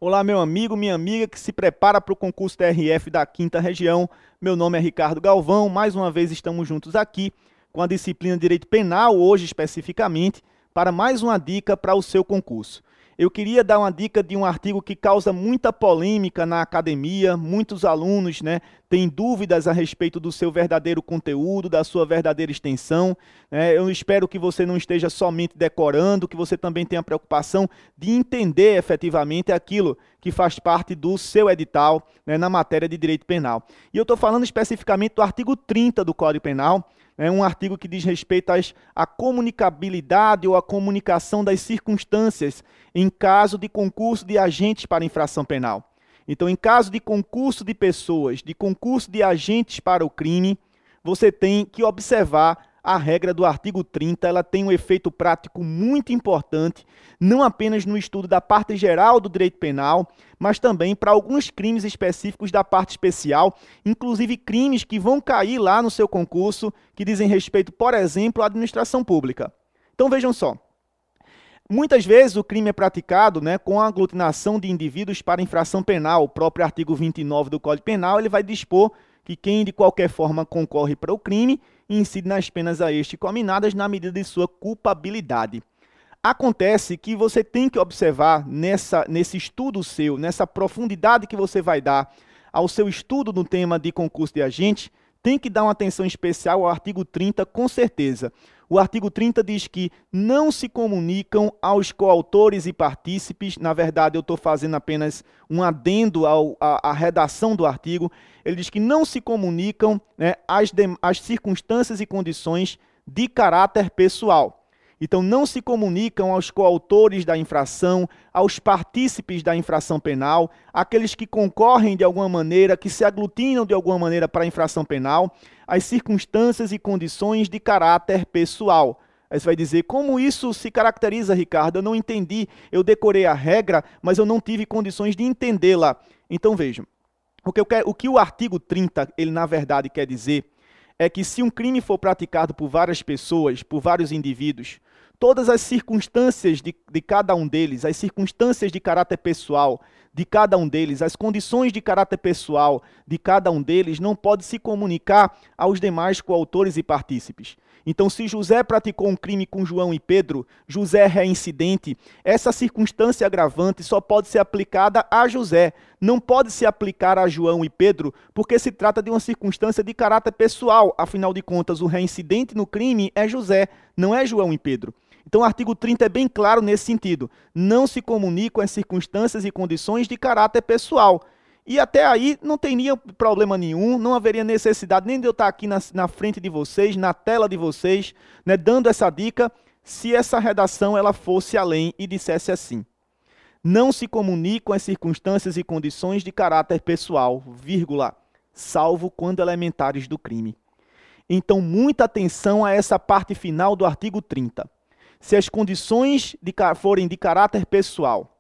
Olá, meu amigo, minha amiga que se prepara para o concurso TRF da 5ª Região. Meu nome é Ricardo Galvão. Mais uma vez estamos juntos aqui com a disciplina de Direito Penal, hoje especificamente, para mais uma dica para o seu concurso. Eu queria dar uma dica de um artigo que causa muita polêmica na academia. Muitos alunos, têm dúvidas a respeito do seu verdadeiro conteúdo, da sua verdadeira extensão. Eu espero que você não esteja somente decorando, que você também tenha a preocupação de entender efetivamente aquilo que faz parte do seu edital, na matéria de Direito Penal. E eu estou falando especificamente do artigo 30 do Código Penal, um artigo que diz respeito à comunicabilidade ou à comunicação das circunstâncias em caso de concurso de agentes para infração penal. Então, em caso de concurso de pessoas, de concurso de agentes para o crime, você tem que observar a regra do artigo 30, ela tem um efeito prático muito importante, não apenas no estudo da parte geral do direito penal, mas também para alguns crimes específicos da parte especial, inclusive crimes que vão cair lá no seu concurso, que dizem respeito, por exemplo, à administração pública. Então vejam só, muitas vezes o crime é praticado com a aglutinação de indivíduos para infração penal. O próprio artigo 29 do Código Penal ele vai dispor que quem de qualquer forma concorre para o crime incide nas penas a este cominadas na medida de sua culpabilidade. Acontece que você tem que observar nesse estudo seu, nessa profundidade que você vai dar ao seu estudo no tema de concurso de agente, tem que dar uma atenção especial ao artigo 30, com certeza. O artigo 30 diz que não se comunicam aos coautores e partícipes. Na verdade, eu estou fazendo apenas um adendo à redação do artigo. Ele diz que não se comunicam as circunstâncias e condições de caráter pessoal. Então, não se comunicam aos coautores da infração, aos partícipes da infração penal, aqueles que concorrem de alguma maneira, que se aglutinam de alguma maneira para a infração penal, as circunstâncias e condições de caráter pessoal. Aí você vai dizer, como isso se caracteriza, Ricardo? Eu não entendi, eu decorei a regra, mas eu não tive condições de entendê-la. Então, vejam, o que o artigo 30, ele na verdade quer dizer, é que se um crime for praticado por várias pessoas, por vários indivíduos, todas as circunstâncias de cada um deles, as circunstâncias de caráter pessoal de cada um deles, as condições de caráter pessoal de cada um deles não pode se comunicar aos demais coautores e partícipes. Então, se José praticou um crime com João e Pedro, José é reincidente, essa circunstância agravante só pode ser aplicada a José, não pode se aplicar a João e Pedro, porque se trata de uma circunstância de caráter pessoal. Afinal de contas, o reincidente no crime é José, não é João e Pedro. Então, o artigo 30 é bem claro nesse sentido. Não se comunicam as circunstâncias e condições de caráter pessoal. E até aí não teria problema nenhum, não haveria necessidade nem de eu estar aqui na frente de vocês, na tela de vocês, dando essa dica, se essa redação ela fosse além e dissesse assim. Não se comunicam as circunstâncias e condições de caráter pessoal, vírgula, salvo quando elementares do crime. Então, muita atenção a essa parte final do artigo 30. Se as condições forem de caráter pessoal,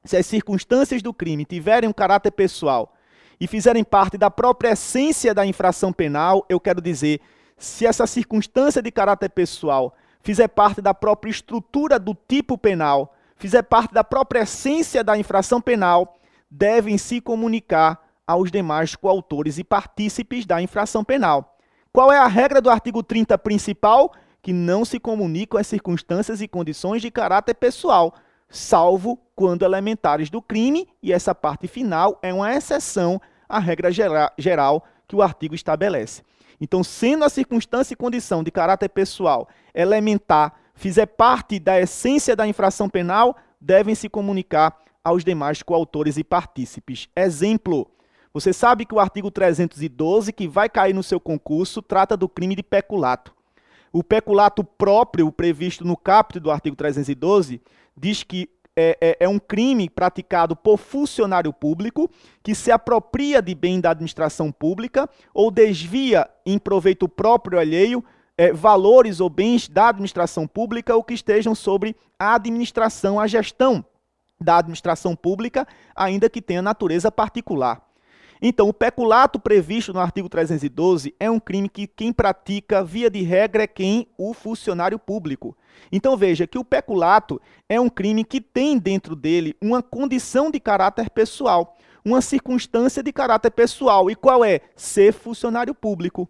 se as circunstâncias do crime tiverem um caráter pessoal e fizerem parte da própria essência da infração penal, eu quero dizer, se essa circunstância de caráter pessoal fizer parte da própria estrutura do tipo penal, fizer parte da própria essência da infração penal, devem se comunicar aos demais coautores e partícipes da infração penal. Qual é a regra do artigo 30 principal? Que não se comunicam as circunstâncias e condições de caráter pessoal, salvo quando elementares do crime, e essa parte final é uma exceção à regra geral que o artigo estabelece. Então, sendo a circunstância e condição de caráter pessoal elementar, fizer parte da essência da infração penal, devem se comunicar aos demais coautores e partícipes. Exemplo, você sabe que o artigo 312, que vai cair no seu concurso, trata do crime de peculato. O peculato próprio, previsto no caput do artigo 312, diz que é um crime praticado por funcionário público que se apropria de bem da administração pública ou desvia em proveito próprio alheio valores ou bens da administração pública ou que estejam sobre a administração, a gestão da administração pública, ainda que tenha natureza particular. Então, o peculato previsto no artigo 312 é um crime que quem pratica, via de regra, é quem? O funcionário público. Então, veja que o peculato é um crime que tem dentro dele uma condição de caráter pessoal, uma circunstância de caráter pessoal. E qual é? Ser funcionário público.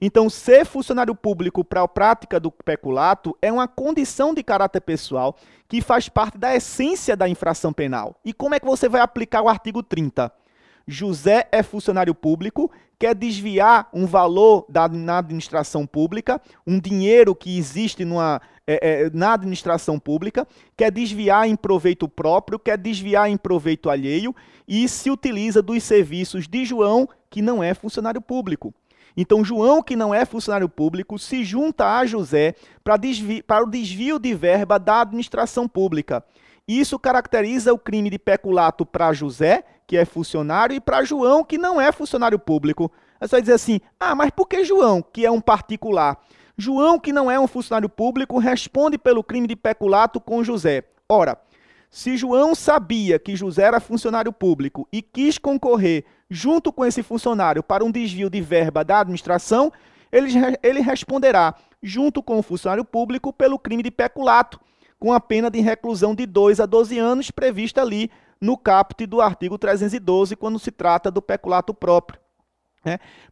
Então, ser funcionário público para a prática do peculato é uma condição de caráter pessoal que faz parte da essência da infração penal. E como é que você vai aplicar o artigo 30? José é funcionário público, quer desviar um valor na administração pública, um dinheiro que existe na administração pública, quer desviar em proveito próprio, quer desviar em proveito alheio e se utiliza dos serviços de João, que não é funcionário público. Então, João, que não é funcionário público, se junta a José para o desvio de verba da administração pública. Isso caracteriza o crime de peculato para José, que é funcionário, e para João, que não é funcionário público. Você vai dizer assim, mas por que João, que é um particular? João, que não é um funcionário público, responde pelo crime de peculato com José. Ora, se João sabia que José era funcionário público e quis concorrer junto com esse funcionário para um desvio de verba da administração, ele responderá junto com o funcionário público pelo crime de peculato, com a pena de reclusão de 2 a 12 anos prevista ali no caput do artigo 312, quando se trata do peculato próprio.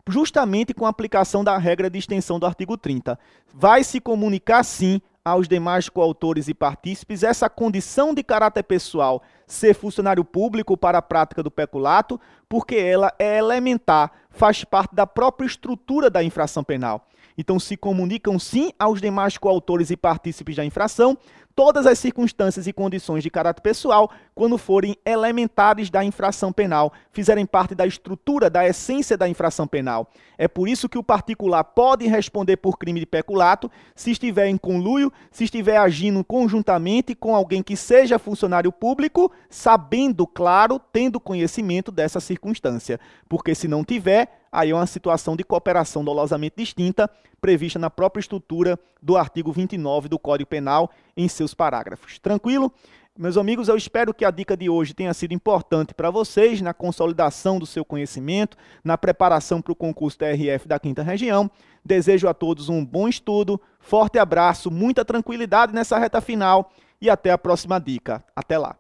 Justamente com a aplicação da regra de extensão do artigo 30. Vai se comunicar, sim, aos demais coautores e partícipes essa condição de caráter pessoal ser funcionário público para a prática do peculato, porque ela é elementar, faz parte da própria estrutura da infração penal. Então, se comunicam, sim, aos demais coautores e partícipes da infração todas as circunstâncias e condições de caráter pessoal quando forem elementares da infração penal, fizerem parte da estrutura, da essência da infração penal. É por isso que o particular pode responder por crime de peculato se estiver em conluio, se estiver agindo conjuntamente com alguém que seja funcionário público, sabendo, claro, tendo conhecimento dessa circunstância. Porque se não tiver, aí é uma situação de cooperação dolosamente distinta, prevista na própria estrutura do artigo 29 do Código Penal, em seus parágrafos. Tranquilo? Meus amigos, eu espero que a dica de hoje tenha sido importante para vocês na consolidação do seu conhecimento, na preparação para o concurso TRF da 5ª Região. Desejo a todos um bom estudo, forte abraço, muita tranquilidade nessa reta final e até a próxima dica. Até lá!